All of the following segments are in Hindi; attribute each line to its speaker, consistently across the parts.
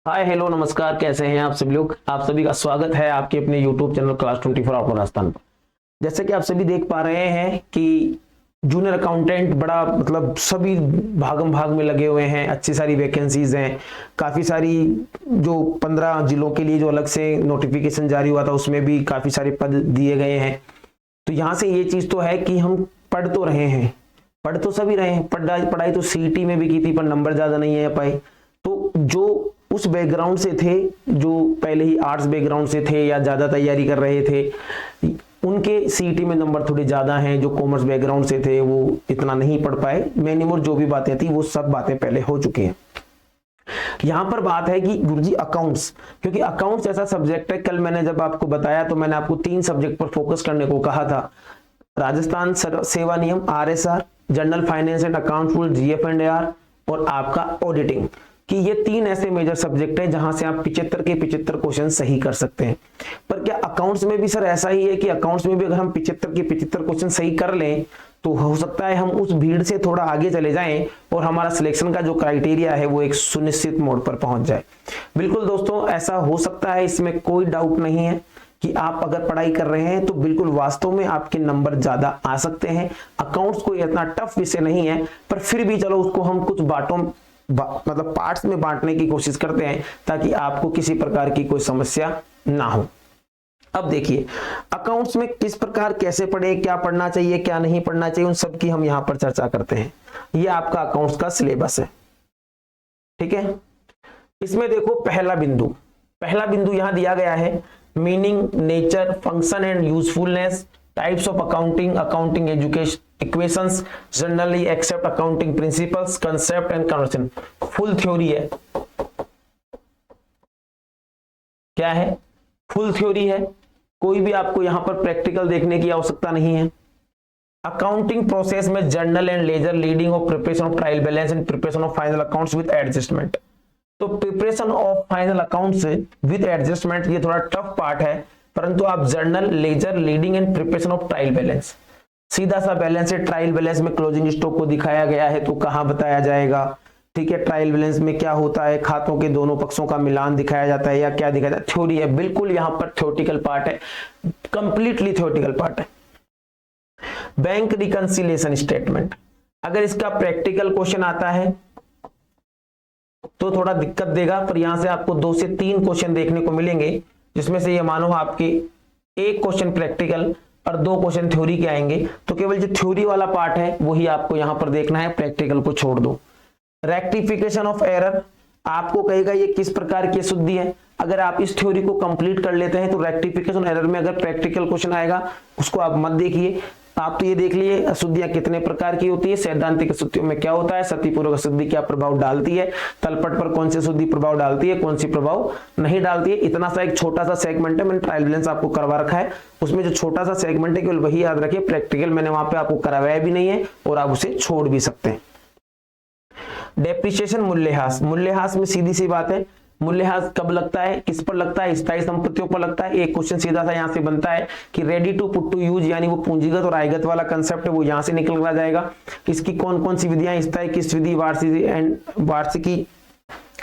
Speaker 1: हाय हेलो नमस्कार, कैसे हैं आप सभी लोग। आप सभी का स्वागत है आपके अपने YouTube channel class 24 out Rajasthan पर। जैसे कि आप सभी देख पा रहे हैं कि जूनियर अकाउंटेंट बड़ा मतलब सभी भागम भाग में लगे हुए हैं। अच्छी सारी वैकेंसीज हैं, काफ़ी सारी। जो 15 जिलों के लिए जो अलग से नोटिफिकेशन जारी हुआ था उसमें भी काफ़ी सारे पद दिए गए हैं। तो यहाँ से ये चीज़ तो है कि हम पढ़ तो रहे हैं, पढ़ तो सभी रहे हैं। पढ़ाई तो सीईटी में भी की थी पर नंबर ज़्यादा नहीं है पाए। तो जो उस बैकग्राउंड से थे, जो पहले ही आर्ट्स बैकग्राउंड से थे या ज़्यादा तैयारी कर रहे थे, उनके सीईटी में नंबर थोड़े ज़्यादा हैं। जो कॉमर्स बैकग्राउंड से थे वो इतना नहीं पढ़ पाए। मैनिमोर जो भी बातें थी वो सब बातें पहले हो चुकी हैं। यहां पर बात है कि गुरुजी अकाउंट्स, क्योंकि अकाउंट्स ऐसा सब्जेक्ट है, कल मैंने जब आपको बताया तो मैंने आपको 3 सब्जेक्ट पर फोकस करने को कहा था। राजस्थान सेवा नियम RSR, general finance and account rule GF and R, और आपका ऑडिटिंग, कि ये 3 ऐसे मेजर सब्जेक्ट हैं जहां से आप 75 के 75 क्वेश्चन सही कर सकते हैं। पर क्या अकाउंट्स में भी सर ऐसा ही है कि अकाउंट्स में भी अगर हम 75 के 75 क्वेश्चन सही कर लें तो हो सकता है हम उस भीड़ से थोड़ा आगे चले जाएं और हमारा सिलेक्शन का जो क्राइटेरिया है वो एक सुनिश्चित मोड पर पहुंच जाए। बिल्कुल दोस्तों, ऐसा हो सकता है, इसमें कोई डाउट नहीं है कि आप अगर पढ़ाई कर रहे हैं तो बिल्कुल वास्तव में आपके नंबर ज्यादा आ सकते हैं। अकाउंट्स कोई इतना टफ विषय नहीं है, पर फिर भी चलो उसको हम कुछ मतलब पार्ट्स में बांटने की कोशिश करते हैं ताकि आपको किसी प्रकार की कोई समस्या ना हो। अब देखिए अकाउंट्स में किस प्रकार कैसे पढ़े, क्या पढ़ना चाहिए क्या नहीं पढ़ना चाहिए, उन सब की हम यहां पर चर्चा करते हैं। ये आपका अकाउंट्स का सिलेबस है, ठीक है। इसमें देखो पहला बिंदु यहां दिया गया है, meaning, nature, function and usefulness, types of accounting, accounting education equations, generally except accounting principles, concept and conversion. Full theory है। क्या है? फुल थ्योरी है। कोई भी आपको यहां पर प्रैक्टिकल देखने की आवश्यकता नहीं है। अकाउंटिंग प्रोसेस में journal and ledger, leading of preparation of trial balance and preparation of final accounts with adjustment. तो preparation of final accounts with adjustment ये थोड़ा टफ पार्ट है, परंतु आप journal, ledger, leading and preparation of trial balance, सीधा सा बैलेंस है। ट्रायल बैलेंस में क्लोजिंग स्टॉक को दिखाया गया है तो कहां बताया जाएगा, ठीक है। ट्रायल बैलेंस में क्या होता है, खातों के दोनों पक्षों का मिलान दिखाया जाता है या क्या दिखाया जाता है। थ्योरी है, बिल्कुल यहां पर थ्योरेटिकल पार्ट है, कंप्लीटली थ्योरेटिकल पार्ट है। बैंक रिकंसिलिएशन स्टेटमेंट, अगर इसका प्रैक्टिकल क्वेश्चन आता है तो थोड़ा दिक्कत देगा, पर यहां से आपको 2 से 3 क्वेश्चन देखने को मिलेंगे, जिसमें से ये मानो आपके 1 क्वेश्चन प्रैक्टिकल और 2 क्वेश्चन थ्योरी के आएंगे। तो केवल जो थ्योरी वाला पार्ट है वही आपको यहां पर देखना है, प्रैक्टिकल को छोड़ दो। रेक्टिफिकेशन ऑफ एरर, आपको कहेगा ये किस प्रकार की अशुद्धि है। अगर आप इस थ्योरी को कंप्लीट कर लेते हैं तो रेक्टिफिकेशन एरर में अगर प्रैक्टिकल क्वेश्चन आएगा उसको आप मत देखिए। आप तो ये देख लिए अशुद्धियां कितने प्रकार की होती है, सैद्धांतिक अशुद्धियों में क्या होता है, सतीपूर्वक अशुद्धि क्या प्रभाव डालती है, तलपट पर कौन सी अशुद्धि प्रभाव डालती है, कौन सी प्रभाव नहीं डालती है। इतना सा एक छोटा सा सेगमेंट है, मैंने ट्रायल बैलेंस आपको करवा रखा है, उसमें जो छोटा सा सेगमेंट है केवल वही याद रखिए। प्रैक्टिकल मैंने वहां पे आपको करवाया भी नहीं है और आप उसे छोड़ भी सकते हैं। डेप्रिसिएशन, मूल्यह्रास में सीधी सी बात है, मूल्यह्रास कब लगता है, किस पर लगता है, स्थायी संपत्तियों पर लगता है। एक क्वेश्चन सीधा सा यहां से बनता है कि ready to put to use, यानी वो पूंजीगत और आयगत वाला कंसेप्ट है वो यहां से निकल कर जाएगा। इसकी कौन कौन सी विधियां, स्थायी किस विधि, वार्षिकी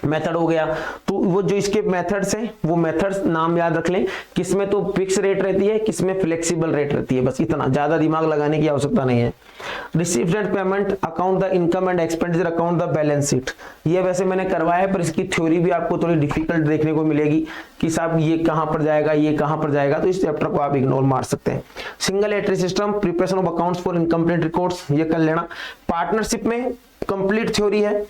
Speaker 1: मेथड हो गया। तो वो जो इसके मेथड्स हैं वो मेथड्स नाम याद रख लें, किसमें तो फिक्स रेट रहती है, किसमें फ्लेक्सिबल रेट रहती है, बस इतना, ज्यादा दिमाग लगाने की आवश्यकता नहीं है। Received and payment account, the income and expenditure account, the balance sheet, ये वैसे मैंने करवाया है पर इसकी थ्योरी भी आपको थोड़ी डिफिकल्ट देखने को मिलेगी कि साहब ये कहां पर जाएगा, ये कहां पर जाएगा, तो इस चैप्टर को आप इग्नोर मार सकते हैं। Single entry system, preparation of accounts for incomplete records, ये कर लेना। पार्टनरशिप में कंप्लीट थ्योरी है,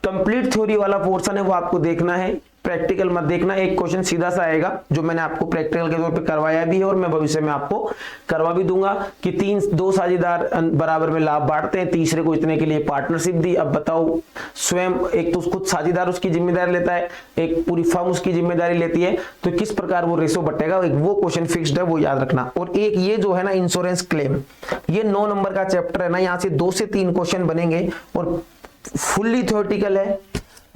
Speaker 1: कंप्लीट थ्योरी वाला पोर्शन है वो आपको देखना है, प्रैक्टिकल मत देखना। एक क्वेश्चन सीधा सा आएगा जो मैंने आपको प्रैक्टिकल के तौर पे करवाया भी है और मैं भविष्य में आपको करवा भी दूंगा कि 2 साझेदार बराबर में लाभ बांटते हैं, तीसरे को इतने के लिए पार्टनरशिप दी। अब बताओ स्वयं, एक तो खुद साझेदार उसकी जिम्मेदारी लेता है, एक पूरी फर्म उसकी जिम्मेदारी लेती है, तो किस प्रकार वो रेशो बटेगा, एक वो क्वेश्चन फिक्स्ड है, वो याद रखना। और एक ये जो है ना इंश्योरेंस क्लेम, ये 9 नंबर का चैप्टर है ना, यहाँ से 2 से 3 क्वेश्चन बनेंगे और फुल्ली थ्योरेटिकल है,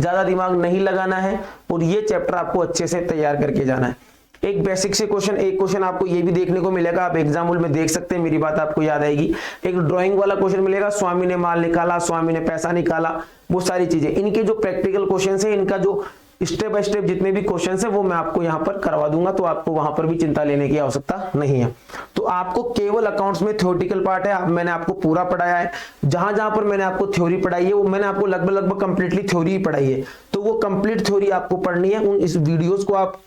Speaker 1: ज्यादा दिमाग नहीं लगाना है और ये चैप्टर आपको अच्छे से तैयार करके जाना है। एक बेसिक से क्वेश्चन, एक क्वेश्चन आपको ये भी देखने को मिलेगा, आप एग्जाम्पल में देख सकते हैं, मेरी बात आपको याद आएगी। एक ड्राइंग वाला क्वेश्चन मिलेगा, स्वामी ने माल निकाला, स्वामी ने पैसा निकाला, वो सारी चीजें। इनके जो प्रैक्टिकल क्वेश्चन है, इनका जो स्टेप बाय स्टेप जितने भी क्वेश्चन है वो मैं आपको यहाँ पर करवा दूंगा, तो आपको वहां पर भी चिंता लेने की आवश्यकता नहीं है। तो आपको केवल अकाउंट्स में थ्योरेटिकल पार्ट है, मैंने आपको पूरा पढ़ाया है। जहां जहां पर मैंने आपको थ्योरी पढ़ाई है वो मैंने आपको लगभग कंप्लीटली थ्योरी ही पढ़ाई है, तो वो कंप्लीट थ्योरी आपको पढ़नी है। उन इस वीडियोस को आप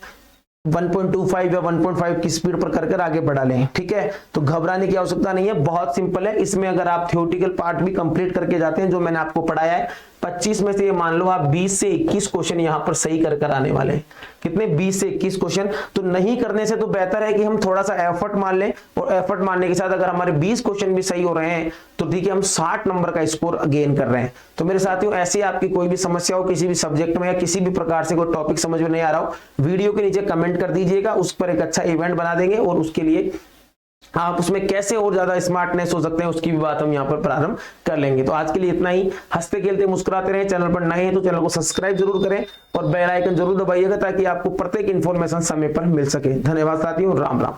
Speaker 1: 1.25 या 1.5 की स्पीड पर कर आगे बढ़ा लें, ठीक है। तो घबराने की आवश्यकता नहीं है, बहुत सिंपल है। इसमें अगर आप थ्योरेटिकल पार्ट भी कंप्लीट करके जाते हैं जो मैंने आपको पढ़ाया है, 25 में से ये मान लो आप 20 से 21 क्वेश्चन यहां पर सही कर आने वाले हैं। कितने? 20 से 21 क्वेश्चन। तो नहीं करने से तो बेहतर है कि हम थोड़ा सा एफर्ट मान लें, और एफर्ट मानने के साथ अगर हमारे 20 क्वेश्चन भी सही हो रहे हैं तो ठीक है, हम 60 नंबर का स्कोर गेन कर रहे हैं। तो मेरे साथियों, ऐसी आपकी कोई भी समस्या हो किसी भी सब्जेक्ट में या किसी भी प्रकार से कोई टॉपिक समझ में नहीं आ रहा हो, वीडियो के नीचे कमेंट कर दीजिएगा, उस पर एक अच्छा इवेंट बना देंगे और उसके लिए आप उसमें कैसे और ज्यादा स्मार्टनेस हो सकते हैं उसकी भी बात हम यहाँ पर प्रारंभ कर लेंगे। तो आज के लिए इतना ही। हंसते खेलते मुस्कुराते रहें। चैनल पर नए हैं तो चैनल को सब्सक्राइब जरूर करें और बेल आइकन जरूर दबाइएगा ताकि आपको प्रत्येक इंफॉर्मेशन समय पर मिल सके। धन्यवाद साथियों, राम राम।